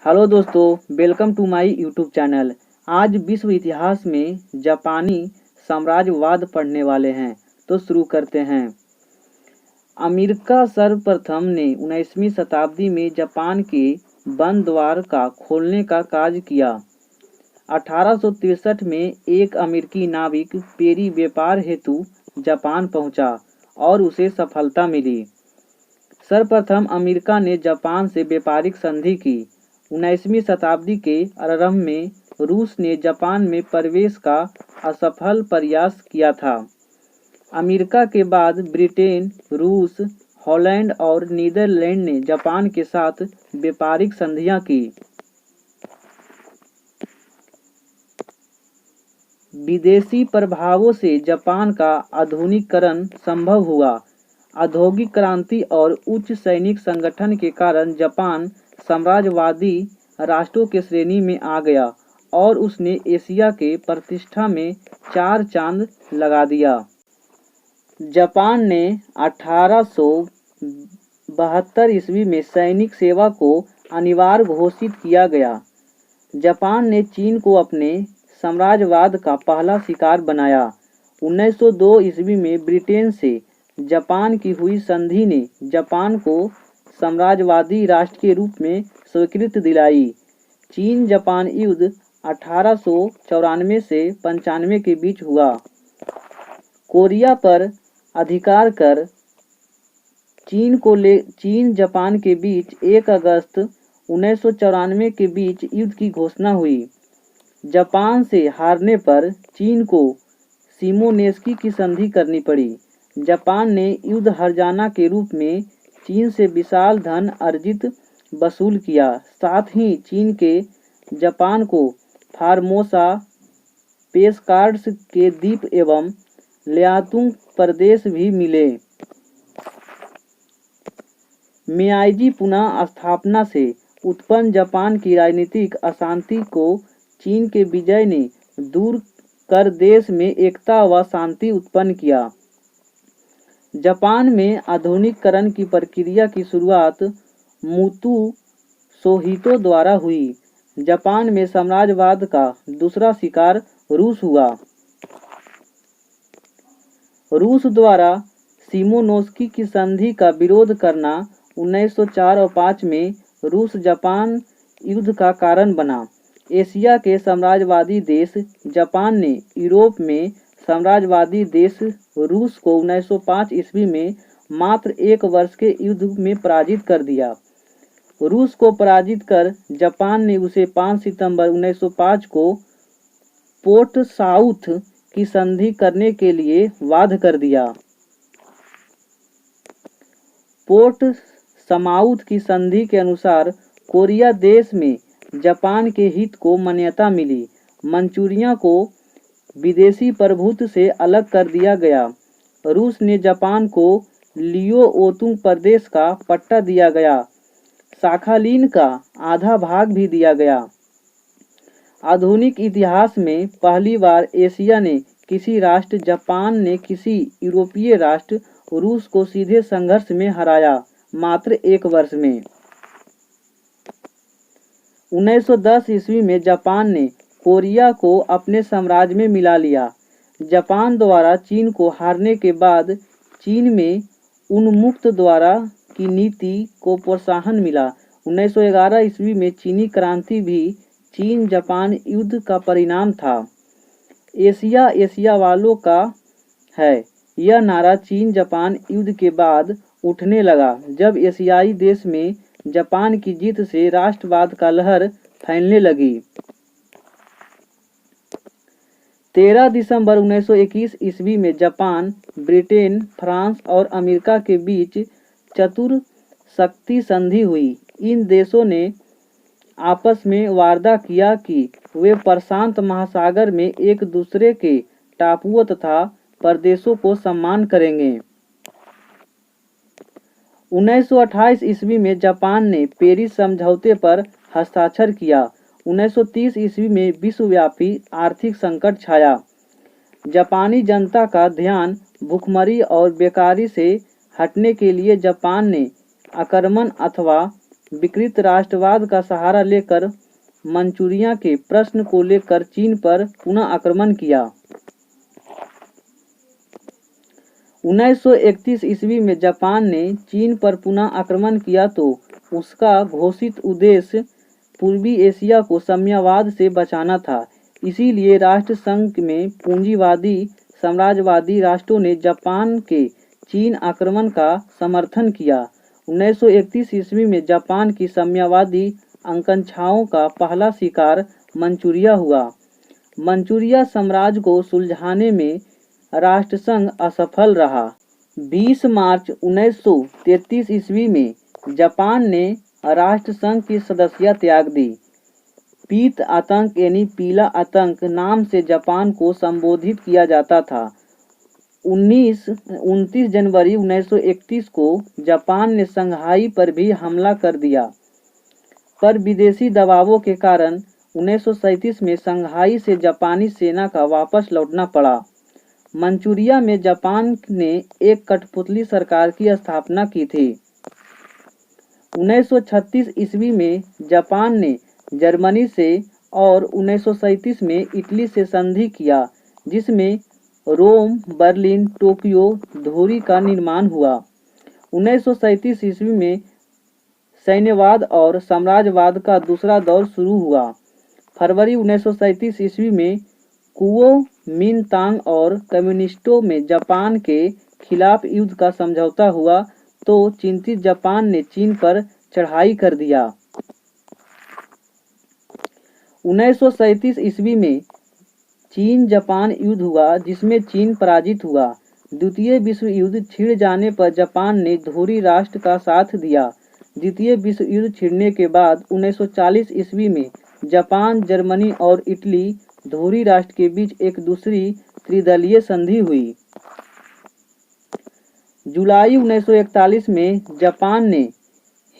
Hello दोस्तों, welcome to my YouTube channel. आज विश्व इतिहास में जापानी साम्राज्यवाद पढ़ने वाले हैं, तो शुरू करते हैं। अमेरिका सर्वप्रथम ने 19वीं शताब्दी में जापान के बंद द्वार का खोलने का कार्य किया। 1863 में एक अमेरिकी नाविक पेरी व्यापार हेतु जापान पहुंचा और उसे सफलता मिली। सर्वप्रथम अमेरिका ने जापान से व्यापारिक संधि की। 19वीं शताब्दी के आरंभ में रूस ने जापान में प्रवेश का असफल प्रयास किया था। अमेरिका के बाद ब्रिटेन, रूस, हॉलैंड और नीदरलैंड ने जापान के साथ व्यापारिक संधियां की। विदेशी प्रभावों से जापान का आधुनिकीकरण संभव हुआ। औद्योगिक क्रांति और उच्च सैनिक संगठन के कारण जापान साम्राज्यवादी राष्ट्रों के श्रेणी में आ गया और उसने एशिया के प्रतिष्ठा में 4 चांद लगा दिया। जापान ने 1872 ईस्वी में सैनिक सेवा को अनिवार्य घोषित किया गया। जापान ने चीन को अपने साम्राज्यवाद का पहला शिकार बनाया। 1902 ईस्वी में ब्रिटेन से जापान की हुई संधि ने जापान को साम्राज्यवादी राष्ट्र के रूप में स्वीकृति दिलाई। चीन जापान युद्ध 1894 से 95 के बीच हुआ। कोरिया पर अधिकार कर चीन जापान के बीच 1 अगस्त 1994 के बीच युद्ध की घोषणा हुई। जापान से हारने पर चीन को शिमोनोसेकी की संधि करनी पड़ी। जापान ने युद्ध हर्जाना के रूप में चीन से विशाल धन अर्जित वसूल किया। साथ ही चीन के जापान को फार्मोसा, पेशकार्ड्स के द्वीप एवं लियाओतुंग प्रदेश भी मिले। मेआईजी पुनः स्थापना से उत्पन्न जापान की राजनीतिक अशांति को चीन के विजय ने दूर कर देश में एकता व शांति उत्पन्न किया। जापान में आधुनिकीकरण की प्रक्रिया की शुरुआत मुत्सुहितो द्वारा हुई। जापान में साम्राज्यवाद का दूसरा शिकार रूस हुआ। रूस द्वारा शिमोनोसेकी की संधि का विरोध करना 1904 और 5 में रूस जापान युद्ध का कारण बना। एशिया के साम्राज्यवादी देश जापान ने यूरोप में साम्राज्यवादी देश रूस को 1905 ईस्वी में मात्र 1 वर्ष के युद्ध में पराजित कर दिया। रूस को पराजित कर जापान ने उसे 5 सितंबर 1905 को पोर्ट साउथ की संधि करने के लिए बाध्य कर दिया। पोर्ट सामाउथ की संधि के अनुसार कोरिया देश में जापान के हित को मान्यता मिली। मंचूरिया को विदेशी प्रभुत्व से अलग कर दिया गया। रूस ने जापान को लियाओतुंग प्रदेश का पट्टा दिया गया। साखालिन का आधा भाग भी दिया गया। आधुनिक इतिहास में पहली बार एशिया ने किसी राष्ट्र जापान ने किसी यूरोपीय राष्ट्र रूस को सीधे संघर्ष में हराया, मात्र 1 वर्ष में। 1910 ईस्वी में जापान ने कोरिया को अपने साम्राज्य में मिला लिया। जापान द्वारा चीन को हारने के बाद चीन में उन्मुक्त द्वारा की नीति को प्रोत्साहन मिला। 1911 ईस्वी में चीनी क्रांति भी चीन जापान युद्ध का परिणाम था। एशिया एशिया वालों का है, यह नारा चीन जापान युद्ध के बाद उठने लगा, जब एशियाई देश में जापान की जीत से राष्ट्रवाद का लहर फैलने लगी। 13 दिसंबर 1921 ईस्वी में जापान, ब्रिटेन, फ्रांस और अमेरिका के बीच चतुर्शक्ति संधि हुई। इन देशों ने आपस में वादा किया कि वे प्रशांत महासागर में एक दूसरे के टापुओं तथा प्रदेशों को सम्मान करेंगे। 1928 ईस्वी में जापान ने पेरिस समझौते पर हस्ताक्षर किया। 1930 ईस्वी में विश्वव्यापी आर्थिक संकट छाया। जापानी जनता का ध्यान भूखमरी और बेकारी से हटने के लिए जापान ने आक्रमण अथवा विकृत राष्ट्रवाद का सहारा लेकर मंचूरिया के प्रश्न को लेकर चीन पर पुनः आक्रमण किया। 1931 ईस्वी में जापान ने चीन पर पुनः आक्रमण किया तो उसका घोषित उद्देश्य पूर्वी एशिया को साम्यवाद से बचाना था। इसीलिए राष्ट्र संघ में पूंजीवादी साम्राज्यवादी राष्ट्रों ने जापान के चीन आक्रमण का समर्थन किया। 1931 ईस्वी में जापान की साम्यवादी आकांक्षाओं का पहला शिकार मंचूरिया हुआ। मंचूरिया साम्राज्य को सुलझाने में राष्ट्रसंघ असफल रहा। 20 मार्च 1933 ईस्वी में जापान ने राष्ट्रसंघ की सदस्यता त्याग दी। पीत आतंक यानी पीला आतंक नाम से जापान को संबोधित किया जाता था। 29 जनवरी 1931 को जापान ने संघाई पर भी हमला कर दिया, पर विदेशी दबावों के कारण 1937 में संघाई से जापानी सेना का वापस लौटना पड़ा। मंचूरिया में जापान ने एक कठपुतली सरकार की स्थापना की थी। 1936 ईस्वी में जापान ने जर्मनी से और 1937 में इटली से संधि किया, जिसमें रोम, बर्लिन, टोक्यो, धुरी का निर्माण हुआ। 1937 ईस्वी में सैन्यवाद और साम्राज्यवाद का दूसरा दौर शुरू हुआ। फरवरी 1937 ईस्वी में कुओमिंतांग और कम्युनिस्टों में जापान के खिलाफ युद्ध का समझौता हुआ तो चिंतित जापान ने चीन पर चढ़ाई कर दिया। 1937 ईस्वी में चीन जापान युद्ध हुआ, जिसमें चीन पराजित हुआ। द्वितीय विश्व युद्ध छिड़ जाने पर जापान ने धुरी राष्ट्र का साथ दिया। द्वितीय विश्व युद्ध छिड़ने के बाद 1940 ईस्वी में जापान, जर्मनी और इटली धुरी राष्ट्र के बीच एक दूसरी त्रिदलीय संधि हुई। जुलाई 1941 में जापान ने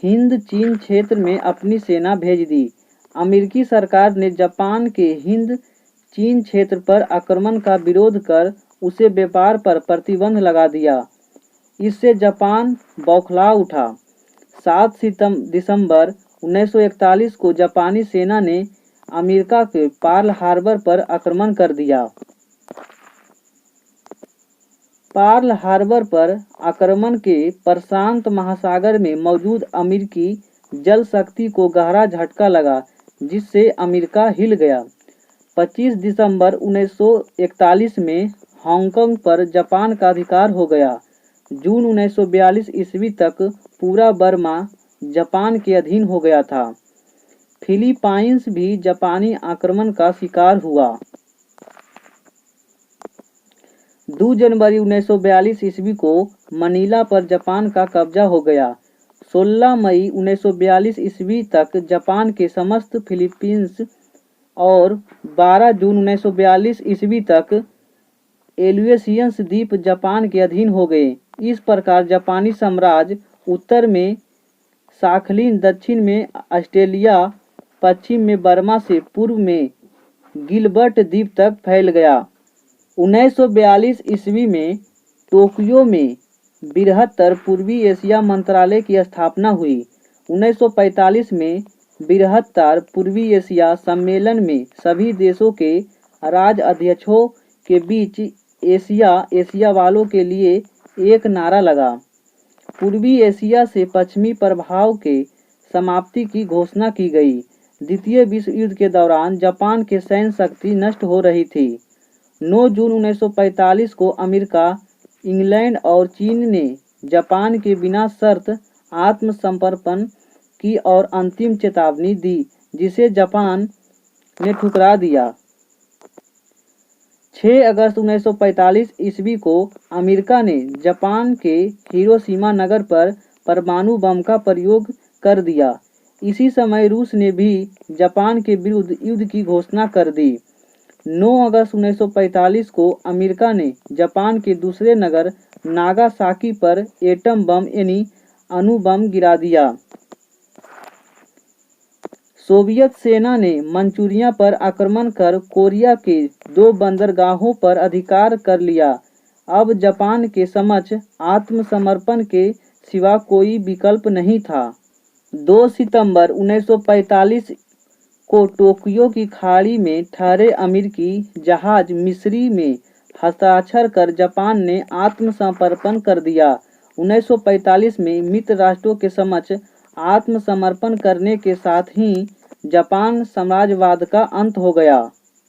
हिंद चीन क्षेत्र में अपनी सेना भेज दी। अमेरिकी सरकार ने जापान के हिंद चीन क्षेत्र पर आक्रमण का विरोध कर उसे व्यापार पर प्रतिबंध लगा दिया। इससे जापान बौखला उठा। 7 दिसंबर 1941 को जापानी सेना ने अमेरिका के पर्ल हार्बर पर आक्रमण कर दिया। पर्ल हार्बर पर आक्रमण के प्रशांत महासागर में मौजूद अमेरिकी जल शक्ति को गहरा झटका लगा, जिससे अमेरिका हिल गया। 25 दिसंबर 1941 में हांगकांग पर जापान का अधिकार हो गया। जून 1942 ईस्वी तक पूरा बर्मा जापान के अधीन हो गया था। फिलीपाइंस भी जापानी आक्रमण का शिकार हुआ। 2 जनवरी 1942 ईस्वी को मनीला पर जापान का कब्जा हो गया। 16 मई 1942 ईस्वी तक जापान के समस्त फिलीपींस और 12 जून 1942 ईस्वी तक एलुएसियंस द्वीप जापान के अधीन हो गए। इस प्रकार जापानी साम्राज्य उत्तर में साखलिन, दक्षिण में ऑस्ट्रेलिया, पश्चिम में बर्मा से पूर्व में गिलबर्ट द्वीप तक फैल गया। 1942 ईस्वी में टोक्यो में बृहत्तर पूर्वी एशिया मंत्रालय की स्थापना हुई। 1945 में बृहत्तर पूर्वी एशिया सम्मेलन में सभी देशों के राजाध्यक्षों के बीच एशिया वालों के लिए एक नारा लगा। पूर्वी एशिया से पश्चिमी प्रभाव के समाप्ति की घोषणा की गई। द्वितीय विश्व युद्ध के दौरान जापान की सैन्य शक्ति नष्ट हो रही थी। 9 जून 1945 को अमेरिका, इंग्लैंड और चीन ने जापान के बिना शर्त आत्मसमर्पण की और अंतिम चेतावनी दी, जिसे जापान ने ठुकरा दिया। 6 अगस्त 1945 ईस्वी को अमेरिका ने जापान के हिरोशिमा नगर पर परमाणु बम का प्रयोग कर दिया। इसी समय रूस ने भी जापान के विरुद्ध युद्ध की घोषणा कर दी। 9 अगस्त 1945 को अमेरिका ने जापान के दूसरे नगर नागासाकी पर एटम बम यानी अणु बम गिरा दिया। सोवियत सेना ने मंचूरिया पर आक्रमण कर कोरिया के 2 बंदरगाहों पर अधिकार कर लिया। अब जापान के समक्ष आत्मसमर्पण के सिवा कोई विकल्प नहीं था। 2 सितंबर 1945 को टोक्यो की खाड़ी में ठहरे अमेरिकी जहाज मिस्री में हस्ताक्षर कर जापान ने आत्मसमर्पण कर दिया। 1945 में मित्र राष्ट्रों के समक्ष आत्मसमर्पण करने के साथ ही जापान साम्राज्यवाद का अंत हो गया।